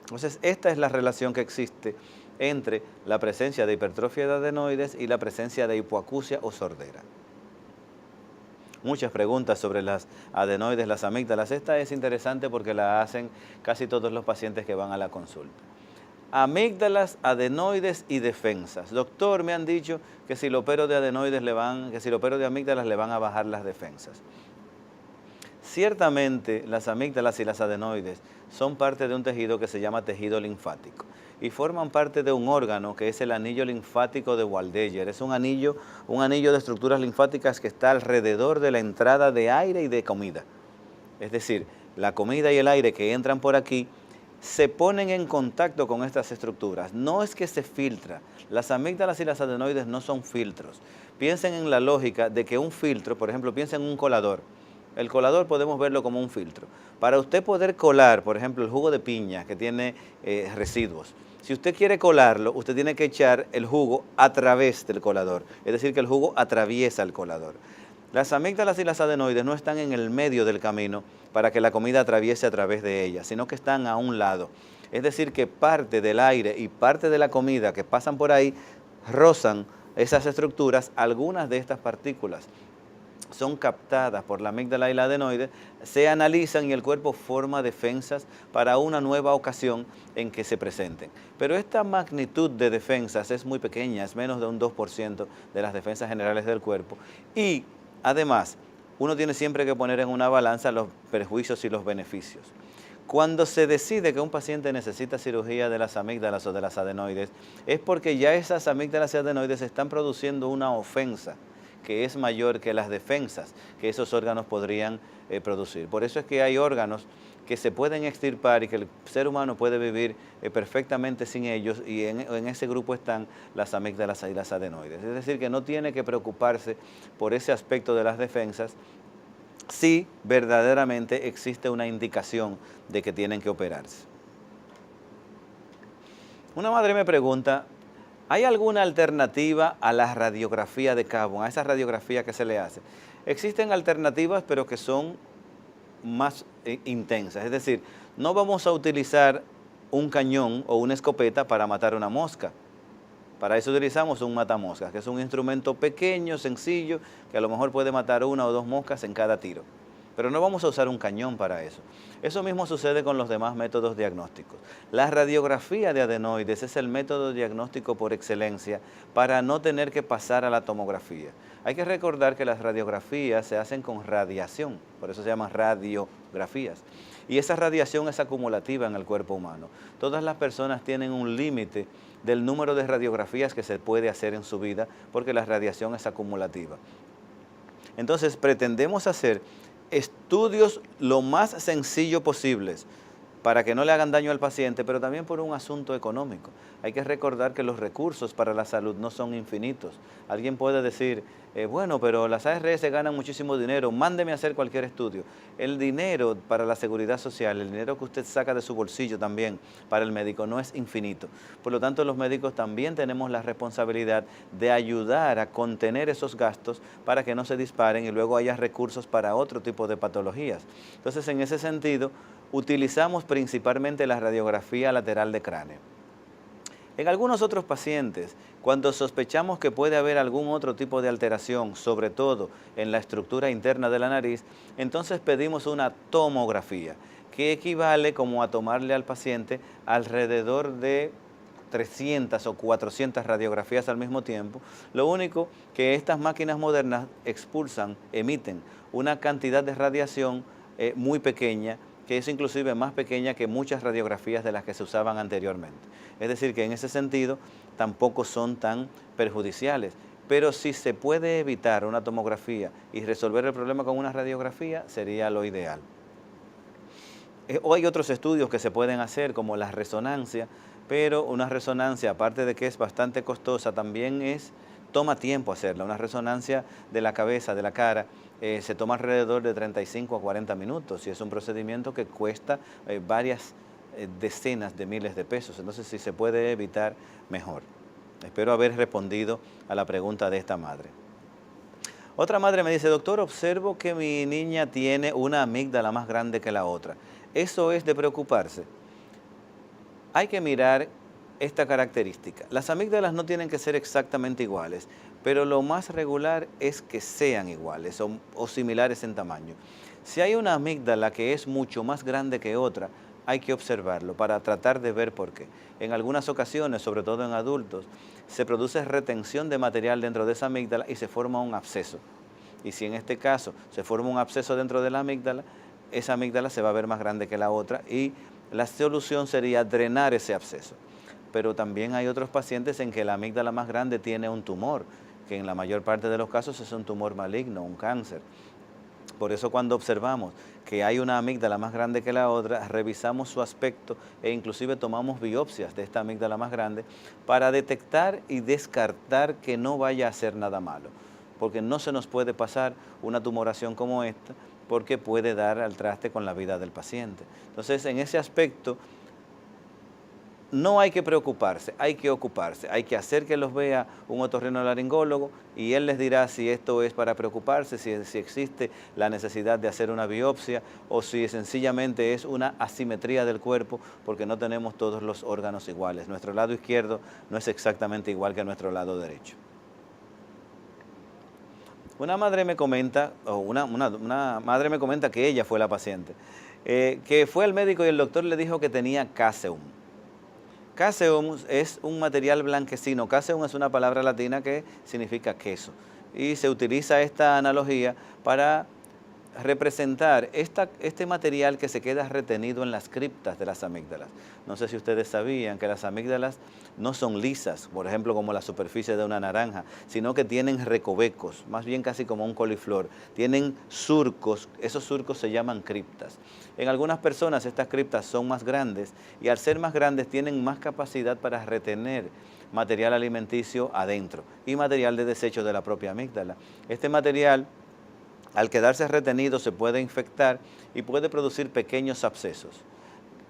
Entonces, esta es la relación que existe entre la presencia de hipertrofia de adenoides y la presencia de hipoacusia o sordera. Muchas preguntas sobre las adenoides, las amígdalas. Esta es interesante porque la hacen casi todos los pacientes que van a la consulta. Amígdalas, adenoides y defensas. Doctor, me han dicho que si lo opero de adenoides que si lo opero de amígdalas le van a bajar las defensas. Ciertamente las amígdalas y las adenoides son parte de un tejido que se llama tejido linfático y forman parte de un órgano que es el anillo linfático de Waldeyer. Es un anillo de estructuras linfáticas que está alrededor de la entrada de aire y de comida. Es decir, la comida y el aire que entran por aquí se ponen en contacto con estas estructuras. No es que se filtra. Las amígdalas y las adenoides no son filtros. Piensen en la lógica de que un filtro, por ejemplo, piensen en un colador. El colador podemos verlo como un filtro. Para usted poder colar, por ejemplo, el jugo de piña que tiene residuos, si usted quiere colarlo, usted tiene que echar el jugo a través del colador. Es decir, que el jugo atraviesa el colador. Las amígdalas y las adenoides no están en el medio del camino para que la comida atraviese a través de ellas, sino que están a un lado. Es decir, que parte del aire y parte de la comida que pasan por ahí rozan esas estructuras, algunas de estas partículas. son captadas por la amígdala y la adenoide, se analizan y el cuerpo forma defensas para una nueva ocasión en que se presenten. Pero esta magnitud de defensas es muy pequeña, es menos de un 2% de las defensas generales del cuerpo. Y además, uno tiene siempre que poner en una balanza los perjuicios y los beneficios. Cuando se decide que un paciente necesita cirugía de las amígdalas o de las adenoides, es porque ya esas amígdalas y adenoides están produciendo una ofensa que es mayor que las defensas que esos órganos podrían producir. Por eso es que hay órganos que se pueden extirpar y que el ser humano puede vivir perfectamente sin ellos, y en ese grupo están las amígdalas y las adenoides. Es decir, que no tiene que preocuparse por ese aspecto de las defensas si verdaderamente existe una indicación de que tienen que operarse. Una madre me pregunta, ¿hay alguna alternativa a la radiografía de Cavon, a esa radiografía que se le hace? Existen alternativas, pero que son más intensas. Es decir, no vamos a utilizar un cañón o una escopeta para matar una mosca. Para eso utilizamos un matamoscas, que es un instrumento pequeño, sencillo, que a lo mejor puede matar 1 o 2 moscas en cada tiro. Pero no vamos a usar un cañón para eso. Eso mismo sucede con los demás métodos diagnósticos. La radiografía de adenoides es el método diagnóstico por excelencia para no tener que pasar a la tomografía. Hay que recordar que las radiografías se hacen con radiación, por eso se llaman radiografías. Y esa radiación es acumulativa en el cuerpo humano. Todas las personas tienen un límite del número de radiografías que se puede hacer en su vida, porque la radiación es acumulativa. Entonces pretendemos hacer estudios lo más sencillo posibles para que no le hagan daño al paciente, pero también por un asunto económico. Hay que recordar que los recursos para la salud no son infinitos. Alguien puede decir, bueno, pero las ARS ganan muchísimo dinero, mándeme a hacer cualquier estudio. El dinero para la seguridad social, el dinero que usted saca de su bolsillo también para el médico no es infinito. Por lo tanto, los médicos también tenemos la responsabilidad de ayudar a contener esos gastos para que no se disparen y luego haya recursos para otro tipo de patologías. Entonces, en ese sentido, utilizamos principalmente la radiografía lateral de cráneo. En algunos otros pacientes, cuando sospechamos que puede haber algún otro tipo de alteración, sobre todo en la estructura interna de la nariz, entonces pedimos una tomografía, que equivale como a tomarle al paciente alrededor de 300 o 400 radiografías al mismo tiempo. Lo único que estas máquinas modernas emiten una cantidad de radiación muy pequeña, que es inclusive más pequeña que muchas radiografías de las que se usaban anteriormente. Es decir, que en ese sentido tampoco son tan perjudiciales. Pero si se puede evitar una tomografía y resolver el problema con una radiografía, sería lo ideal. O hay otros estudios que se pueden hacer, como la resonancia, pero una resonancia, aparte de que es bastante costosa, también toma tiempo hacerla. Una resonancia de la cabeza, de la cara, se toma alrededor de 35 a 40 minutos y es un procedimiento que cuesta varias decenas de miles de pesos. Entonces, si se puede evitar, mejor. Espero haber respondido a la pregunta de esta madre. Otra madre me dice, doctor, observo que mi niña tiene una amígdala más grande que la otra. ¿Eso es de preocuparse? Hay que mirar esta característica. Las amígdalas no tienen que ser exactamente iguales, pero lo más regular es que sean iguales o similares en tamaño. Si hay una amígdala que es mucho más grande que otra, hay que observarlo para tratar de ver por qué. En algunas ocasiones, sobre todo en adultos, se produce retención de material dentro de esa amígdala y se forma un absceso. Y si en este caso se forma un absceso dentro de la amígdala, esa amígdala se va a ver más grande que la otra y la solución sería drenar ese absceso. Pero también hay otros pacientes en que la amígdala más grande tiene un tumor, que en la mayor parte de los casos es un tumor maligno, un cáncer. Por eso cuando observamos que hay una amígdala más grande que la otra, revisamos su aspecto e inclusive tomamos biopsias de esta amígdala más grande para detectar y descartar que no vaya a hacer nada malo. Porque no se nos puede pasar una tumoración como esta, porque puede dar al traste con la vida del paciente. Entonces, en ese aspecto, no hay que preocuparse, hay que ocuparse, hay que hacer que los vea un otorrinolaringólogo y él les dirá si esto es para preocuparse, si existe la necesidad de hacer una biopsia o si sencillamente es una asimetría del cuerpo porque no tenemos todos los órganos iguales. Nuestro lado izquierdo no es exactamente igual que nuestro lado derecho. Una madre me comenta, una madre me comenta que ella fue la paciente, que fue al médico y el doctor le dijo que tenía caseum. Caseum es un material blanquecino. Caseum es una palabra latina que significa queso. Y se utiliza esta analogía para representar este material que se queda retenido en las criptas de las amígdalas. No sé si ustedes sabían que las amígdalas no son lisas, por ejemplo, como la superficie de una naranja, sino que tienen recovecos, más bien casi como un coliflor. Tienen surcos, esos surcos se llaman criptas. En algunas personas estas criptas son más grandes y al ser más grandes tienen más capacidad para retener material alimenticio adentro y material de desecho de la propia amígdala. Este material, al quedarse retenido, se puede infectar y puede producir pequeños abscesos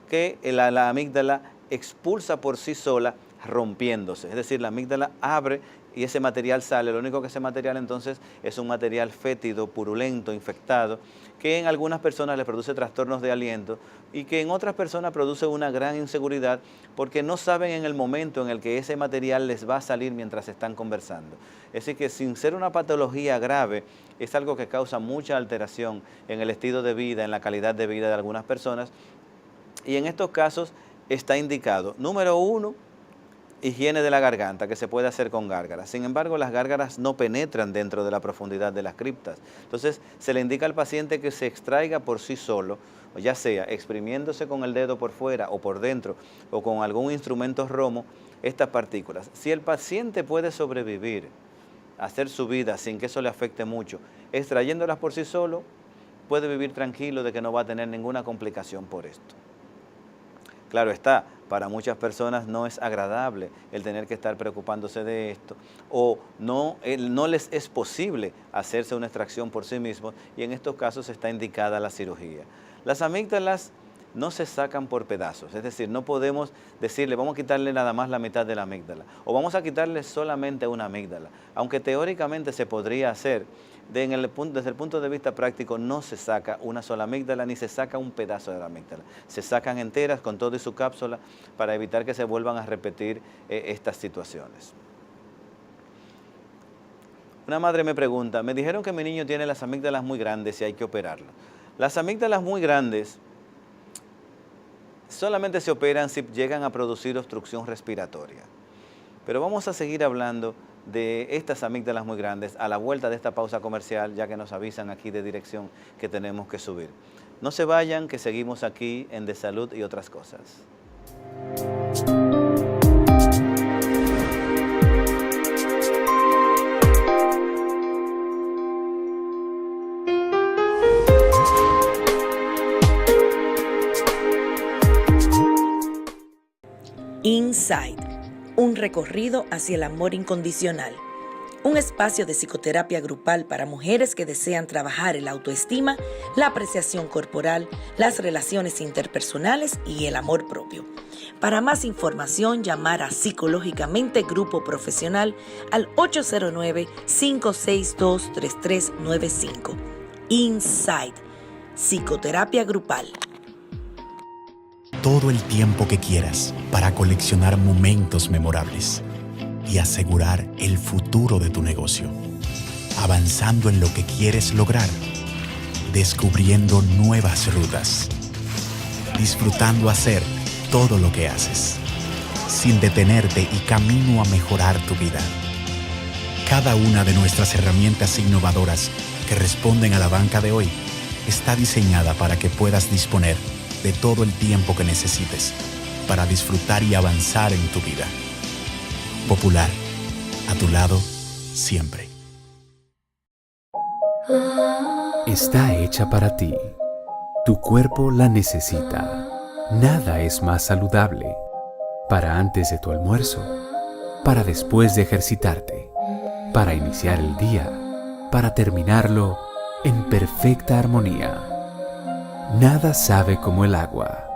que la amígdala expulsa por sí sola rompiéndose. Es decir, la amígdala abre y ese material sale. Lo único que ese material entonces es un material fétido, purulento, infectado, que en algunas personas les produce trastornos de aliento y que en otras personas produce una gran inseguridad porque no saben en el momento en el que ese material les va a salir mientras están conversando. Es decir, que sin ser una patología grave, es algo que causa mucha alteración en el estilo de vida, en la calidad de vida de algunas personas. Y en estos casos está indicado, número 1, higiene de la garganta, que se puede hacer con gárgaras. Sin embargo, las gárgaras no penetran dentro de la profundidad de las criptas. Entonces, se le indica al paciente que se extraiga por sí solo, o ya sea exprimiéndose con el dedo por fuera o por dentro, o con algún instrumento romo, estas partículas. Si el paciente puede sobrevivir, hacer su vida sin que eso le afecte mucho, extrayéndolas por sí solo, puede vivir tranquilo de que no va a tener ninguna complicación por esto. Claro está, para muchas personas no es agradable el tener que estar preocupándose de esto o no les es posible hacerse una extracción por sí mismos y en estos casos está indicada la cirugía. Las amígdalas no se sacan por pedazos, es decir, no podemos decirle vamos a quitarle nada más la mitad de la amígdala o vamos a quitarle solamente una amígdala, aunque teóricamente se podría hacer. Desde el punto de vista práctico no se saca una sola amígdala ni se saca un pedazo de la amígdala. Se sacan enteras con todo y su cápsula para evitar que se vuelvan a repetir estas situaciones. Una madre me pregunta, me dijeron que mi niño tiene las amígdalas muy grandes y hay que operarlo. Las amígdalas muy grandes solamente se operan si llegan a producir obstrucción respiratoria. Pero vamos a seguir hablando de estas amígdalas muy grandes a la vuelta de esta pausa comercial, ya que nos avisan aquí de dirección que tenemos que subir. No se vayan, que seguimos aquí en De Salud y Otras Cosas. Inside, un recorrido hacia el amor incondicional. Un espacio de psicoterapia grupal para mujeres que desean trabajar el autoestima, la apreciación corporal, las relaciones interpersonales y el amor propio. Para más información, llamar a Psicológicamente Grupo Profesional al 809-562-3395. Inside, psicoterapia grupal. Todo el tiempo que quieras para coleccionar momentos memorables y asegurar el futuro de tu negocio. Avanzando en lo que quieres lograr, descubriendo nuevas rutas, disfrutando hacer todo lo que haces, sin detenerte y camino a mejorar tu vida. Cada una de nuestras herramientas innovadoras que responden a la banca de hoy está diseñada para que puedas disponer de todo el tiempo que necesites para disfrutar y avanzar en tu vida. Popular, a tu lado, siempre. Está hecha para ti. Tu cuerpo la necesita. Nada es más saludable. Para antes de tu almuerzo, para después de ejercitarte, para iniciar el día, para terminarlo en perfecta armonía. Nada sabe como el agua.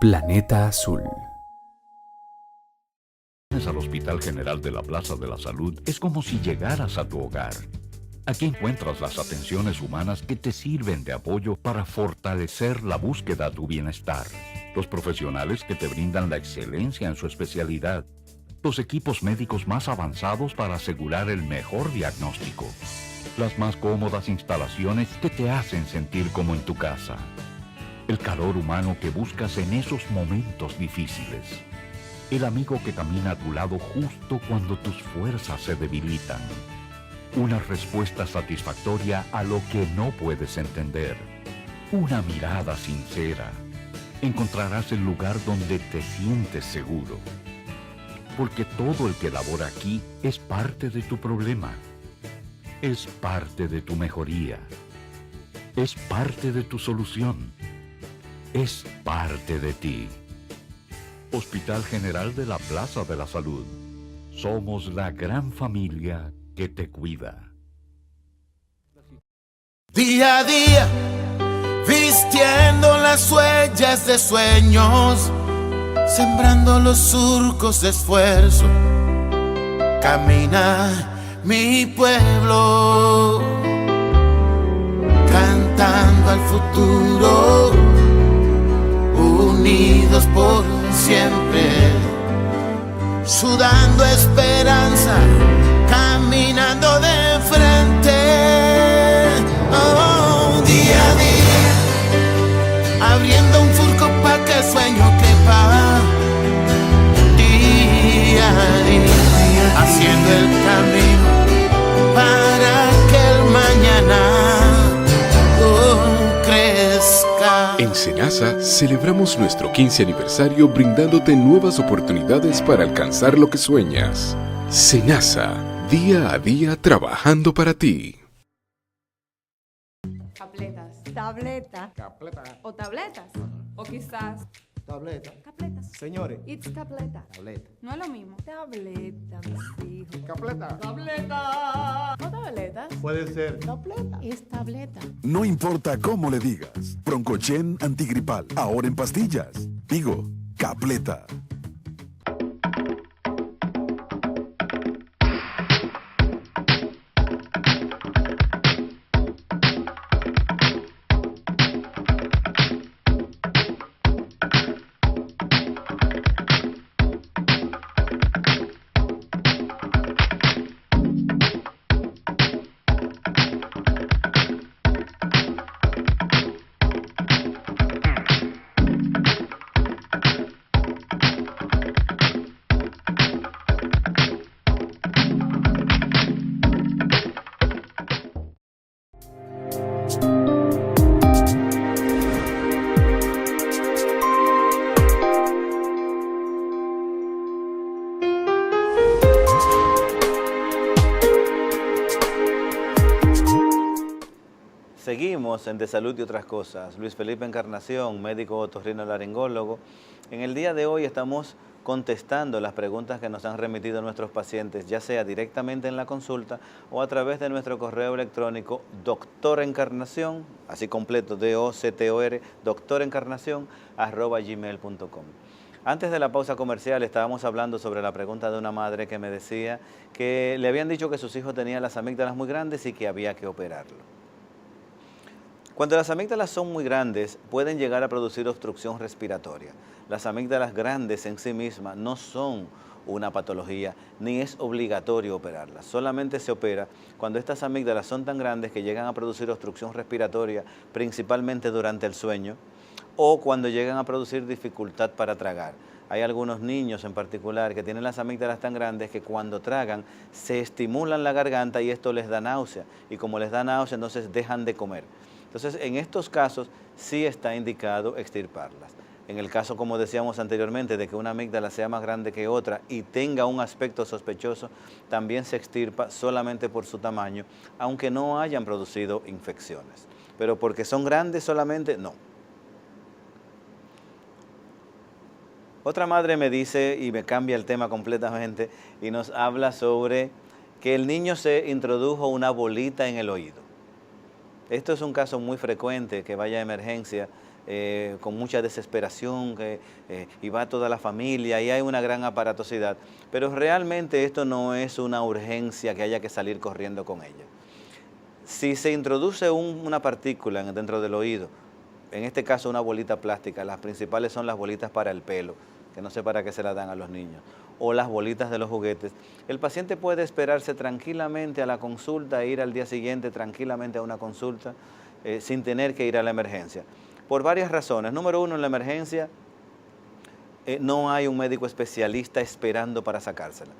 Planeta Azul. Al Hospital General de la Plaza de la Salud es como si llegaras a tu hogar. Aquí encuentras las atenciones humanas que te sirven de apoyo para fortalecer la búsqueda de tu bienestar. Los profesionales que te brindan la excelencia en su especialidad. Los equipos médicos más avanzados para asegurar el mejor diagnóstico. las más cómodas instalaciones que te hacen sentir como en tu casa. El calor humano que buscas en esos momentos difíciles. El amigo que camina a tu lado justo cuando tus fuerzas se debilitan. Una respuesta satisfactoria a lo que no puedes entender. Una mirada sincera. Encontrarás el lugar donde te sientes seguro. Porque todo el que labora aquí es parte de tu problema. Es parte de tu mejoría. Es parte de tu solución. Es parte de ti. Hospital General de la Plaza de la Salud. Somos la gran familia que te cuida. Día a día, vistiendo las huellas de sueños, sembrando los surcos de esfuerzo, camina mi pueblo, cantando al futuro, unidos por siempre, sudando esperanza, caminando de frente. Oh, día a día, abriendo un surco para que el sueño quepa. Día a día, haciendo el camino para que el mañana crezca. En Senasa celebramos nuestro 15 aniversario brindándote nuevas oportunidades para alcanzar lo que sueñas. Senasa, día a día trabajando para ti. Capletas. Tableta. Capleta. O tabletas. O quizás. Tableta. Capletas. Señores. It's capleta. Tableta. No es lo mismo. Tableta, mis hijos. Capleta. Tableta. O tabletas. Puede ser. Tableta. Es tableta. No importa cómo le digas. Broncochen antigripal. Ahora en pastillas. Digo, Capleta. Seguimos en De Salud y otras cosas. Luis Felipe Encarnación, médico otorrinolaringólogo. En el día de hoy estamos contestando las preguntas que nos han remitido nuestros pacientes, ya sea directamente en la consulta o a través de nuestro correo electrónico doctorencarnación, así completo, D-O-C-T-O-R, doctorencarnación@gmail.com. Antes de la pausa comercial estábamos hablando sobre la pregunta de una madre que me decía que le habían dicho que sus hijos tenían las amígdalas muy grandes y que había que operarlo. Cuando las amígdalas son muy grandes, pueden llegar a producir obstrucción respiratoria. Las amígdalas grandes en sí mismas no son una patología, ni es obligatorio operarlas. Solamente se opera cuando estas amígdalas son tan grandes que llegan a producir obstrucción respiratoria, principalmente durante el sueño, o cuando llegan a producir dificultad para tragar. Hay algunos niños en particular que tienen las amígdalas tan grandes que cuando tragan se estimulan la garganta y esto les da náusea. Y como les da náusea, entonces dejan de comer. Entonces, en estos casos sí está indicado extirparlas. En el caso, como decíamos anteriormente, de que una amígdala sea más grande que otra y tenga un aspecto sospechoso, también se extirpa solamente por su tamaño, aunque no hayan producido infecciones. Pero porque son grandes solamente, no. Otra madre me dice, y me cambia el tema completamente, y nos habla sobre que el niño se introdujo una bolita en el oído. Esto es un caso muy frecuente, que vaya a emergencia con mucha desesperación y va toda la familia y hay una gran aparatosidad. Pero realmente esto no es una urgencia que haya que salir corriendo con ella. Si se introduce una partícula dentro del oído, en este caso una bolita plástica, las principales son las bolitas para el pelo, que no sé para qué se la dan a los niños, o las bolitas de los juguetes, el paciente puede esperarse tranquilamente a la consulta e ir al día siguiente tranquilamente a una consulta sin tener que ir a la emergencia. Por varias razones. Número uno, en la emergencia no hay un médico especialista esperando para sacársela.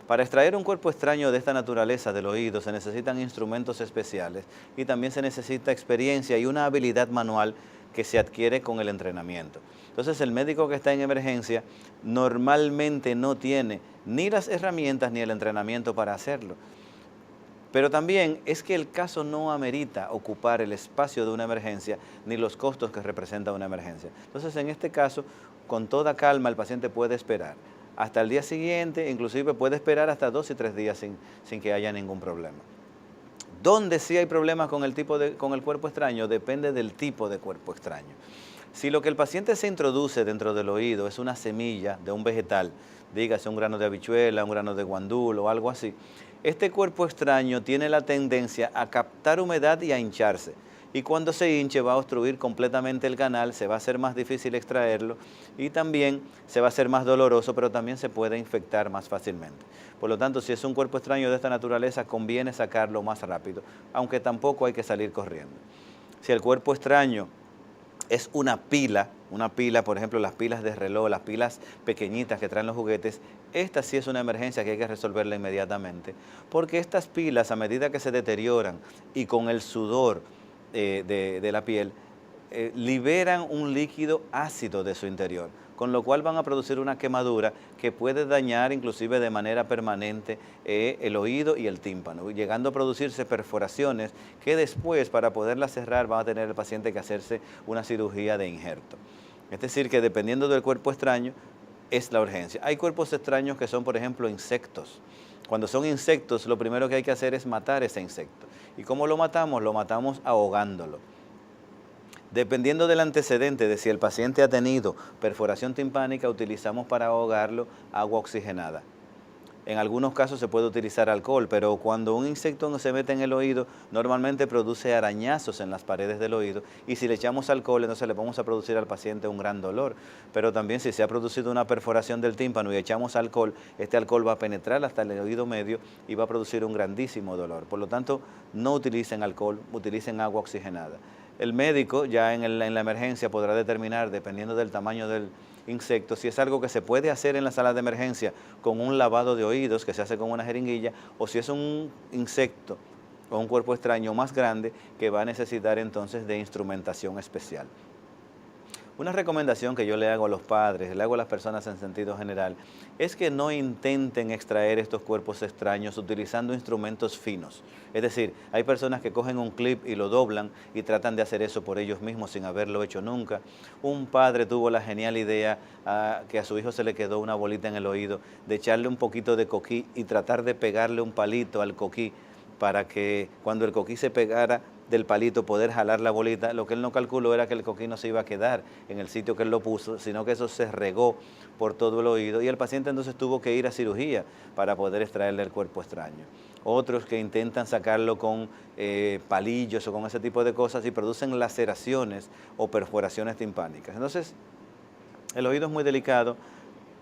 Para extraer un cuerpo extraño de esta naturaleza del oído se necesitan instrumentos especiales y también se necesita experiencia y una habilidad manual que se adquiere con el entrenamiento. Entonces el médico que está en emergencia normalmente no tiene ni las herramientas ni el entrenamiento para hacerlo. Pero también es que el caso no amerita ocupar el espacio de una emergencia ni los costos que representa una emergencia. Entonces en este caso, con toda calma el paciente puede esperar hasta el día siguiente, inclusive puede esperar hasta 2 y 3 días sin que haya ningún problema. ¿Dónde sí hay problemas con el cuerpo extraño? Depende del tipo de cuerpo extraño. Si lo que el paciente se introduce dentro del oído es una semilla de un vegetal, dígase un grano de habichuela, un grano de guandul o algo así, este cuerpo extraño tiene la tendencia a captar humedad y a hincharse. Y cuando se hinche va a obstruir completamente el canal, se va a hacer más difícil extraerlo y también se va a hacer más doloroso, pero también se puede infectar más fácilmente. Por lo tanto, si es un cuerpo extraño de esta naturaleza, conviene sacarlo más rápido, aunque tampoco hay que salir corriendo. Si el cuerpo extraño es una pila, por ejemplo, las pilas de reloj, las pilas pequeñitas que traen los juguetes, esta sí es una emergencia que hay que resolverla inmediatamente, porque estas pilas, a medida que se deterioran y con el sudor de la piel, liberan un líquido ácido de su interior, con lo cual van a producir una quemadura que puede dañar inclusive de manera permanente el oído y el tímpano, llegando a producirse perforaciones que después, para poderlas cerrar, va a tener el paciente que hacerse una cirugía de injerto. Es decir, que dependiendo del cuerpo extraño, es la urgencia. Hay cuerpos extraños que son, por ejemplo, insectos. Cuando son insectos, lo primero que hay que hacer es matar ese insecto. ¿Y cómo lo matamos? Lo matamos ahogándolo. Dependiendo del antecedente de si el paciente ha tenido perforación timpánica, utilizamos para ahogarlo agua oxigenada. En algunos casos se puede utilizar alcohol, pero cuando un insecto se mete en el oído, normalmente produce arañazos en las paredes del oído, y si le echamos alcohol, entonces le vamos a producir al paciente un gran dolor. Pero también si se ha producido una perforación del tímpano y echamos alcohol, este alcohol va a penetrar hasta el oído medio y va a producir un grandísimo dolor. Por lo tanto, no utilicen alcohol, utilicen agua oxigenada. El médico ya en la emergencia podrá determinar, dependiendo del tamaño del insecto, si es algo que se puede hacer en la sala de emergencia con un lavado de oídos que se hace con una jeringuilla, o si es un insecto o un cuerpo extraño más grande que va a necesitar entonces de instrumentación especial. Una recomendación que yo le hago a los padres, le hago a las personas en sentido general, es que no intenten extraer estos cuerpos extraños utilizando instrumentos finos. Es decir, hay personas que cogen un clip y lo doblan y tratan de hacer eso por ellos mismos sin haberlo hecho nunca. Un padre tuvo la genial idea que a su hijo se le quedó una bolita en el oído, de echarle un poquito de coquí y tratar de pegarle un palito al coquí para que cuando el coquí se pegara del palito poder jalar la bolita. Lo que él no calculó era que el coquí no se iba a quedar en el sitio que él lo puso, sino que eso se regó por todo el oído y el paciente entonces tuvo que ir a cirugía para poder extraerle el cuerpo extraño. Otros que intentan sacarlo con palillos o con ese tipo de cosas y producen laceraciones o perforaciones timpánicas. Entonces, el oído es muy delicado.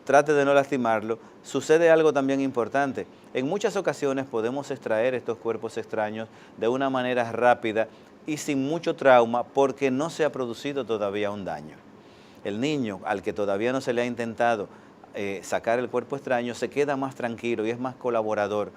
Trate de no lastimarlo. Sucede algo también importante. En muchas ocasiones podemos extraer estos cuerpos extraños de una manera rápida y sin mucho trauma porque no se ha producido todavía un daño. El niño al que todavía no se le ha intentado sacar el cuerpo extraño se queda más tranquilo y es más colaborador.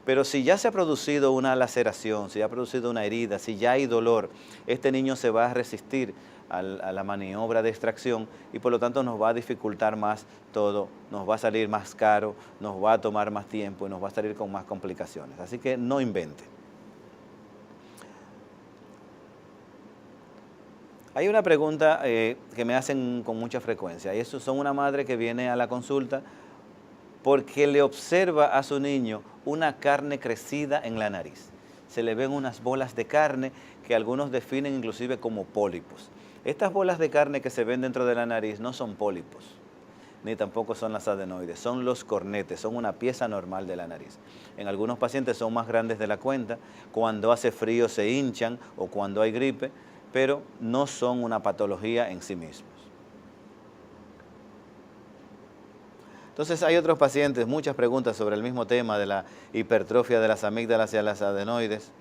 Pero si ya se ha producido una laceración, si ya ha producido una herida, si ya hay dolor, este niño se va a resistir a la maniobra de extracción y por lo tanto nos va a dificultar más todo, nos va a salir más caro, nos va a tomar más tiempo y nos va a salir con más complicaciones. Así que no invente. Hay una pregunta que me hacen con mucha frecuencia y eso son una madre que viene a la consulta porque le observa a su niño una carne crecida en la nariz. Se le ven unas bolas de carne que algunos definen inclusive como pólipos. Estas bolas de carne que se ven dentro de la nariz no son pólipos, ni tampoco son las adenoides, son los cornetes, son una pieza normal de la nariz. En algunos pacientes son más grandes de la cuenta, cuando hace frío se hinchan o cuando hay gripe, pero no son una patología en sí mismos. Entonces hay otros pacientes, muchas preguntas sobre el mismo tema de la hipertrofia de las amígdalas y las adenoides.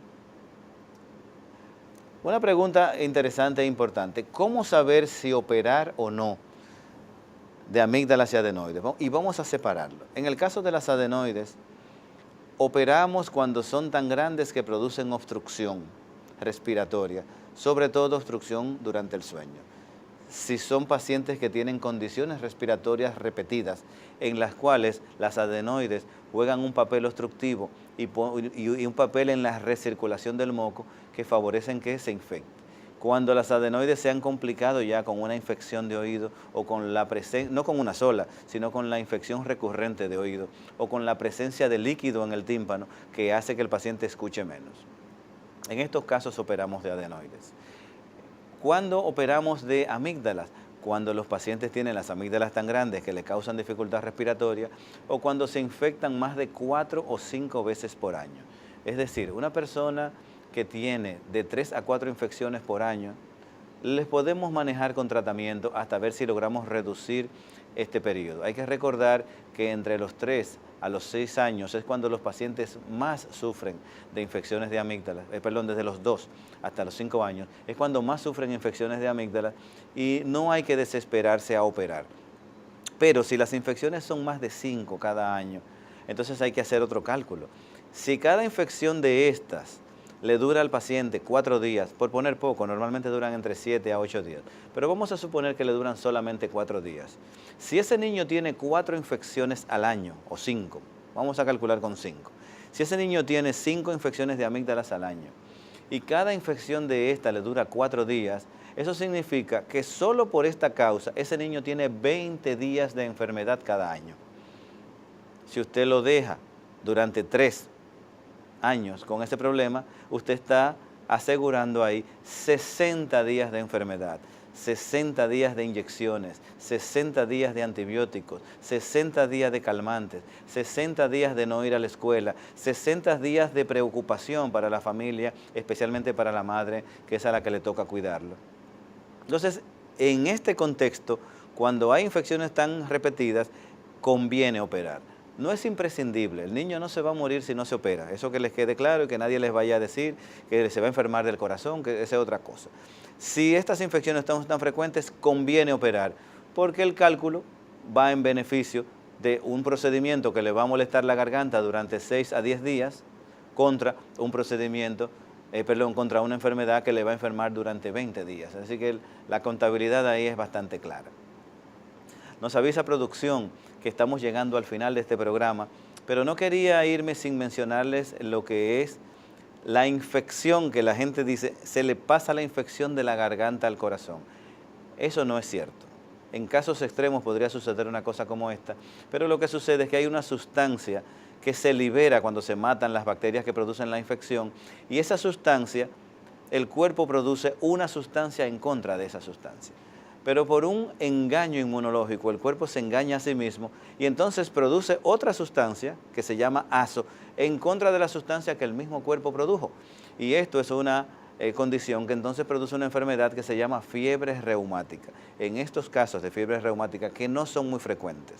Una pregunta interesante e importante, ¿cómo saber si operar o no de amígdalas y adenoides? Y vamos a separarlo. En el caso de las adenoides, operamos cuando son tan grandes que producen obstrucción respiratoria, sobre todo obstrucción durante el sueño. Si son pacientes que tienen condiciones respiratorias repetidas, en las cuales las adenoides juegan un papel obstructivo y un papel en la recirculación del moco que favorecen que se infecte. Cuando las adenoides se han complicado ya con una infección de oído o con la presencia, no con una sola, sino con la infección recurrente de oído o con la presencia de líquido en el tímpano que hace que el paciente escuche menos. En estos casos operamos de adenoides. ¿Cuándo operamos de amígdalas? Cuando los pacientes tienen las amígdalas tan grandes que le causan dificultad respiratoria o cuando se infectan más de 4 o 5 veces por año. Es decir, una persona que tiene de 3 a 4 infecciones por año, les podemos manejar con tratamiento hasta ver si logramos reducir este periodo. Hay que recordar que entre los 3 a los 6 años es cuando los pacientes más sufren de infecciones de amígdalas, desde los 2 hasta los 5 años, es cuando más sufren infecciones de amígdalas y no hay que desesperarse a operar. Pero si las infecciones son más de 5 cada año, entonces hay que hacer otro cálculo. Si cada infección de estas le dura al paciente 4 días, por poner poco, normalmente duran entre 7 a 8 días, pero vamos a suponer que le duran solamente 4 días. Si ese niño tiene 4 infecciones al año, o 5, vamos a calcular con 5. Si ese niño tiene 5 infecciones de amígdalas al año, y cada infección de esta le dura 4 días, eso significa que solo por esta causa, ese niño tiene 20 días de enfermedad cada año. Si usted lo deja durante 3 años con ese problema, usted está asegurando ahí 60 días de enfermedad, 60 días de inyecciones, 60 días de antibióticos, 60 días de calmantes, 60 días de no ir a la escuela, 60 días de preocupación para la familia, especialmente para la madre, que es a la que le toca cuidarlo. Entonces, en este contexto, cuando hay infecciones tan repetidas, conviene operar. No es imprescindible, el niño no se va a morir si no se opera, eso que les quede claro y que nadie les vaya a decir que se va a enfermar del corazón, que esa es otra cosa. Si estas infecciones están tan frecuentes, conviene operar, porque el cálculo va en beneficio de un procedimiento que le va a molestar la garganta durante 6 a 10 días contra un procedimiento, contra una enfermedad que le va a enfermar durante 20 días. Así que la contabilidad ahí es bastante clara. Nos avisa producción que estamos llegando al final de este programa, pero no quería irme sin mencionarles lo que es la infección que la gente dice, se le pasa la infección de la garganta al corazón. Eso no es cierto. En casos extremos podría suceder una cosa como esta, pero lo que sucede es que hay una sustancia que se libera cuando se matan las bacterias que producen la infección y esa sustancia, el cuerpo produce una sustancia en contra de esa sustancia. Pero por un engaño inmunológico el cuerpo se engaña a sí mismo y entonces produce otra sustancia que se llama azo en contra de la sustancia que el mismo cuerpo produjo. Y esto es una condición que entonces produce una enfermedad que se llama fiebre reumática. En estos casos de fiebre reumática, que no son muy frecuentes,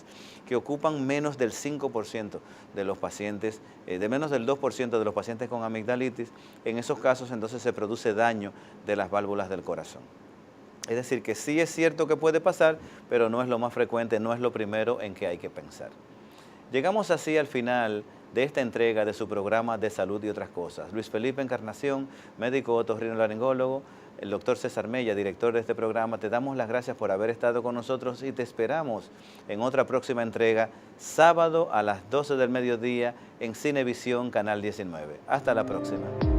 que ocupan menos del 5% de los pacientes, de menos del 2% de los pacientes con amigdalitis, en esos casos entonces se produce daño de las válvulas del corazón. Es decir, que sí es cierto que puede pasar, pero no es lo más frecuente, no es lo primero en que hay que pensar. Llegamos así al final de esta entrega de su programa de salud y otras cosas. Luis Felipe Encarnación, médico otorrinolaringólogo, el doctor César Mella, director de este programa, te damos las gracias por haber estado con nosotros y te esperamos en otra próxima entrega, sábado a las 12 del mediodía en Cinevisión, Canal 19. Hasta la próxima.